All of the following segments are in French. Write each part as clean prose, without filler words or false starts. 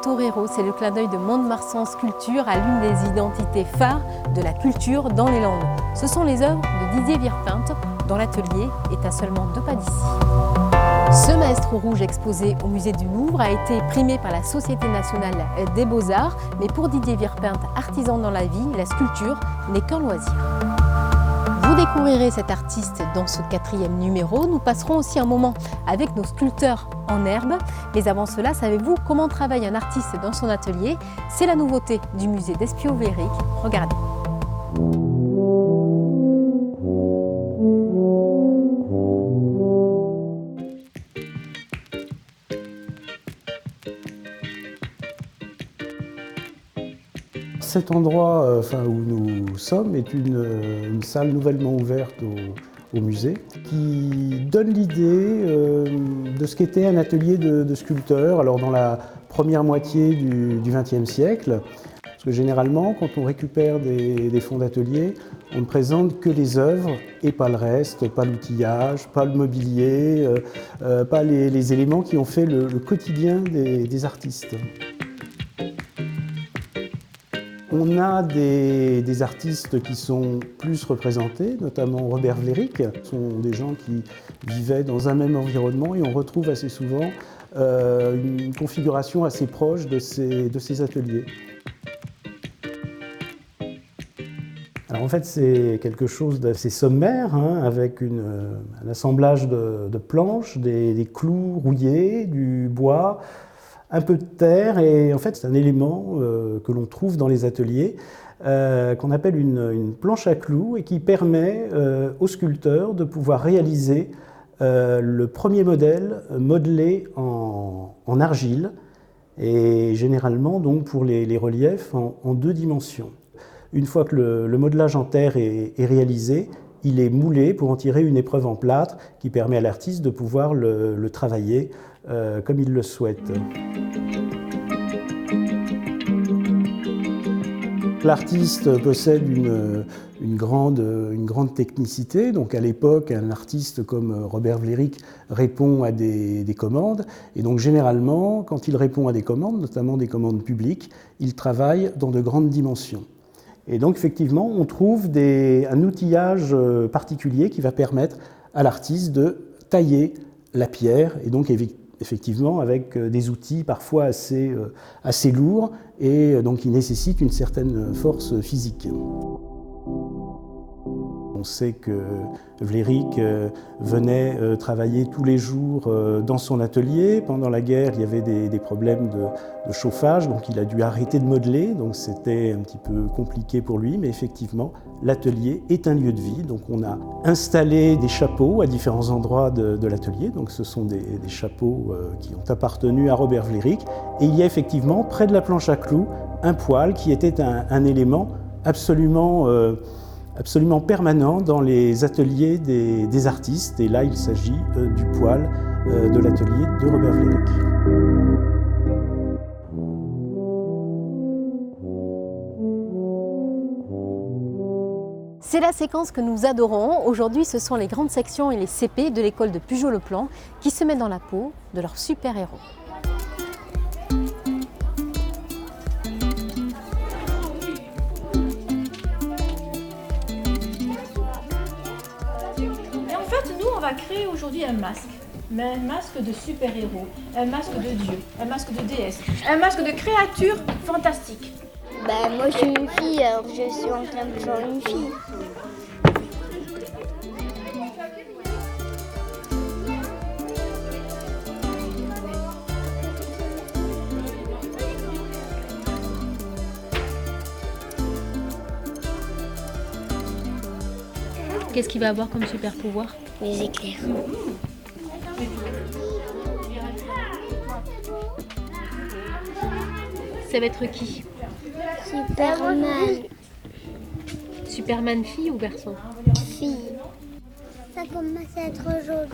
Torero, c'est le clin d'œil de Mont-de-Marsan Sculpture à l'une des identités phares de la culture dans les Landes. Ce sont les œuvres de Didier Virpinte, dont l'atelier est à seulement 2 pas d'ici. Ce maestro rouge exposé au musée du Louvre a été primé par la Société nationale des beaux-arts, mais pour Didier Virpinte, artisan dans la vie, la sculpture n'est qu'un loisir. Vous découvrirez cet artiste dans ce 4e numéro. Nous passerons aussi un moment avec nos sculpteurs en herbe. Mais avant cela, savez-vous comment travaille un artiste dans son atelier? C'est la nouveauté du musée d'Espio-Véric. Regardez. Cet endroit où nous sommes est une salle nouvellement ouverte au musée qui donne l'idée de ce qu'était un atelier de sculpteur alors dans la première moitié du XXe siècle. Parce que généralement, quand on récupère des fonds d'atelier, on ne présente que les œuvres et pas le reste, pas l'outillage, pas le mobilier, pas les éléments qui ont fait le quotidien des artistes. On a des artistes qui sont plus représentés, notamment Robert Vlerick. Ce sont des gens qui vivaient dans un même environnement et on retrouve assez souvent une configuration assez proche de ces ateliers. Alors en fait, c'est quelque chose d'assez sommaire, avec un assemblage de planches, des clous rouillés, du bois, un peu de terre, et en fait c'est un élément que l'on trouve dans les ateliers qu'on appelle une planche à clous et qui permet aux sculpteurs de pouvoir réaliser le premier modèle modelé en argile et généralement donc pour les reliefs en 2 dimensions. Une fois que le modelage en terre est réalisé, il est moulé pour en tirer une épreuve en plâtre qui permet à l'artiste de pouvoir le travailler comme il le souhaite. L'artiste possède une grande technicité. Donc à l'époque, un artiste comme Robert Vlerick répond à des commandes. Et donc généralement, quand il répond à des commandes, notamment des commandes publiques, il travaille dans de grandes dimensions. Et donc effectivement, on trouve un outillage particulier qui va permettre à l'artiste de tailler la pierre et donc effectivement avec des outils parfois assez lourds et donc qui nécessitent une certaine force physique. On sait que Vlerick venait travailler tous les jours dans son atelier. Pendant la guerre, il y avait des problèmes de chauffage, donc il a dû arrêter de modeler, donc c'était un petit peu compliqué pour lui, mais effectivement, l'atelier est un lieu de vie. Donc on a installé des chapeaux à différents endroits de l'atelier, donc ce sont des chapeaux qui ont appartenu à Robert Vlerick, et il y a effectivement, près de la planche à clous, un poêle qui était un élément absolument permanent dans les ateliers des artistes. Et là, il s'agit du poêle de l'atelier de Robert Vlerick. C'est la séquence que nous adorons. Aujourd'hui, ce sont les grandes sections et les CP de l'école de Pujol-le-Plan qui se mettent dans la peau de leurs super-héros. On va créer aujourd'hui un masque, mais un masque de super-héros, un masque de dieu, un masque de déesse, un masque de créature fantastique. Moi je suis une fille, alors je suis en train de faire une fille. Qu'est-ce qu'il va avoir comme super pouvoir? Les éclairs. Ça va être qui? Superman. Superman fille ou garçon? Fille. Ça commence à être joli.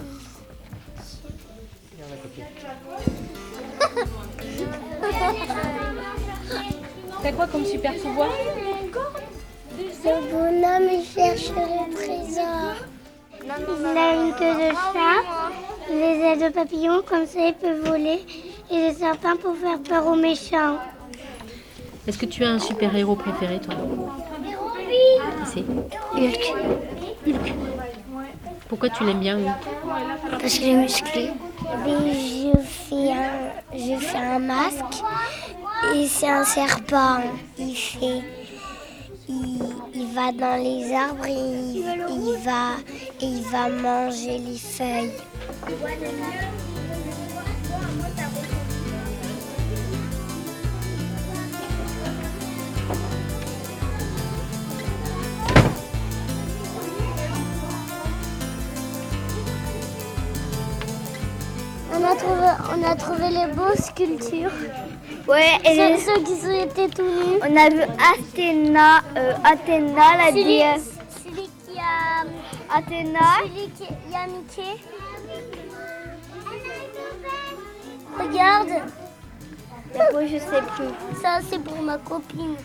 T'as quoi comme super pouvoir? Le bonhomme il cherche le trésor. Il a une queue de chat, des ailes de papillon, comme ça il peut voler Et des serpents pour faire peur aux méchants. Est-ce que tu as un super-héros préféré, toi? C'est Hulk. Hulk. Pourquoi tu l'aimes bien, Hulk? Parce qu'il est musclé. Je fais un masque et c'est un serpent. Il va dans les arbres et il va manger les feuilles. On a trouvé les beaux sculptures. Ouais, et ceux qui étaient tout nus. On a vu Athéna, la déesse. Celui qui a Athéna. Celui qui a Mickey. Regarde. Moi, je sais plus. Ça, c'est pour ma copine.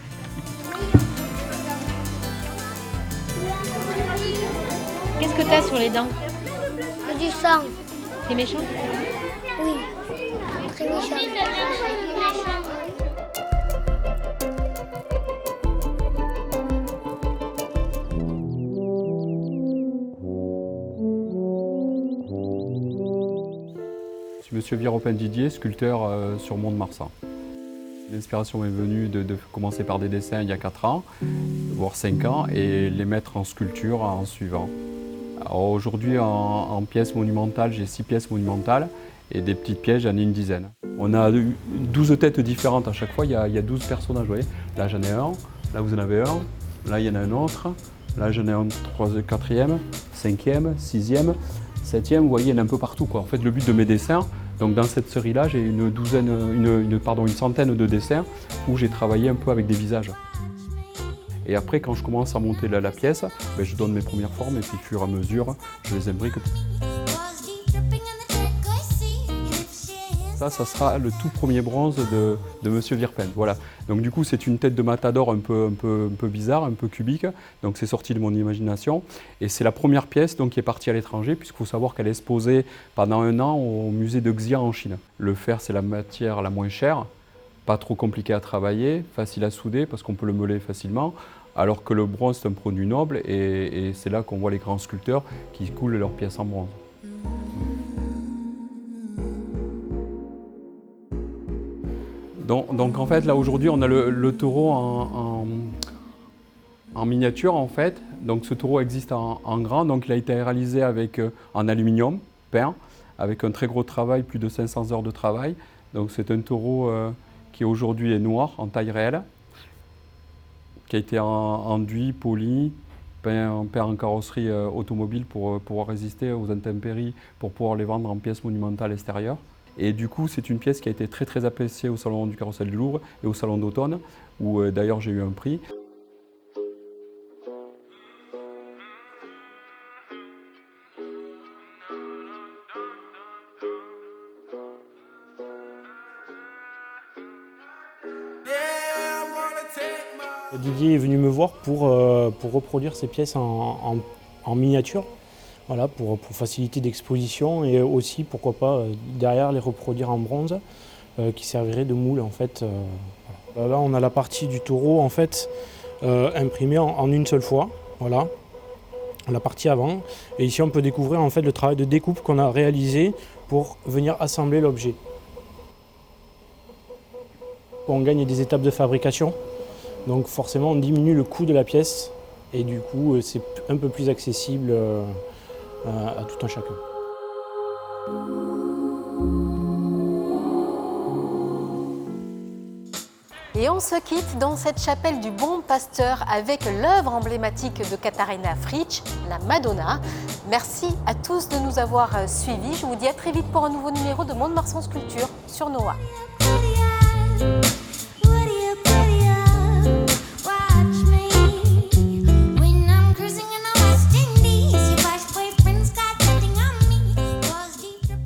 Qu'est-ce que tu as sur les dents? Du sang. T'es méchant? Oui. Très méchant. Je suis Monsieur Viropin-Didier, sculpteur sur Mont-de-Marsan. L'inspiration m'est venue de commencer par des dessins il y a 4 ans, voire 5 ans, et les mettre en sculpture en suivant. Aujourd'hui, en pièces monumentales, j'ai 6 pièces monumentales, et des petites pièces, j'en ai une dizaine. On a 12 têtes différentes à chaque fois, il y a 12 personnages, vous voyez. Là, j'en ai un, là, vous en avez un, là, il y en a un autre, là, j'en ai un 4e, 5e, 6e, 7e, vous voyez, il y en a un peu partout, quoi. En fait, le but de mes dessins, donc dans cette série-là, j'ai une centaine de dessins où j'ai travaillé un peu avec des visages. Et après, quand je commence à monter la pièce, je donne mes premières formes et puis au fur et à mesure, je les imbrique. Ça sera le tout premier bronze de Monsieur Virpen. Voilà. Donc du coup, c'est une tête de matador un peu bizarre, un peu cubique. Donc c'est sorti de mon imagination. Et c'est la première pièce donc, qui est partie à l'étranger, puisqu'il faut savoir qu'elle est exposée pendant 1 an au musée de Xia en Chine. Le fer, c'est la matière la moins chère, pas trop compliqué à travailler, facile à souder parce qu'on peut le meuler facilement. Alors que le bronze, c'est un produit noble et c'est là qu'on voit les grands sculpteurs qui coulent leurs pièces en bronze. Donc en fait, là aujourd'hui, on a le taureau en miniature en fait. Donc ce taureau existe en grand, donc il a été réalisé en aluminium peint, avec un très gros travail, plus de 500 heures de travail. Donc c'est un taureau qui aujourd'hui est noir, en taille réelle, qui a été enduit, poli, peint en carrosserie automobile pour pouvoir résister aux intempéries, pour pouvoir les vendre en pièces monumentales extérieures. Et du coup, c'est une pièce qui a été très appréciée au Salon du Carrousel du Louvre et au Salon d'automne, où d'ailleurs j'ai eu un prix. Didier est venu me voir pour reproduire ces pièces en miniature. Voilà, pour faciliter l'exposition et aussi, pourquoi pas, derrière les reproduire en bronze qui servirait de moule en fait. Voilà. Là, on a la partie du taureau en fait imprimée en une seule fois, voilà, la partie avant. Et ici, on peut découvrir en fait le travail de découpe qu'on a réalisé pour venir assembler l'objet. On gagne des étapes de fabrication, donc forcément, on diminue le coût de la pièce et du coup, c'est un peu plus accessible à tout un chacun. Et on se quitte dans cette chapelle du Bon Pasteur avec l'œuvre emblématique de Katharina Fritsch, la Madonna. Merci à tous de nous avoir suivis. Je vous dis à très vite pour un nouveau numéro de Mont-de-Marsan Sculpture sur Noah.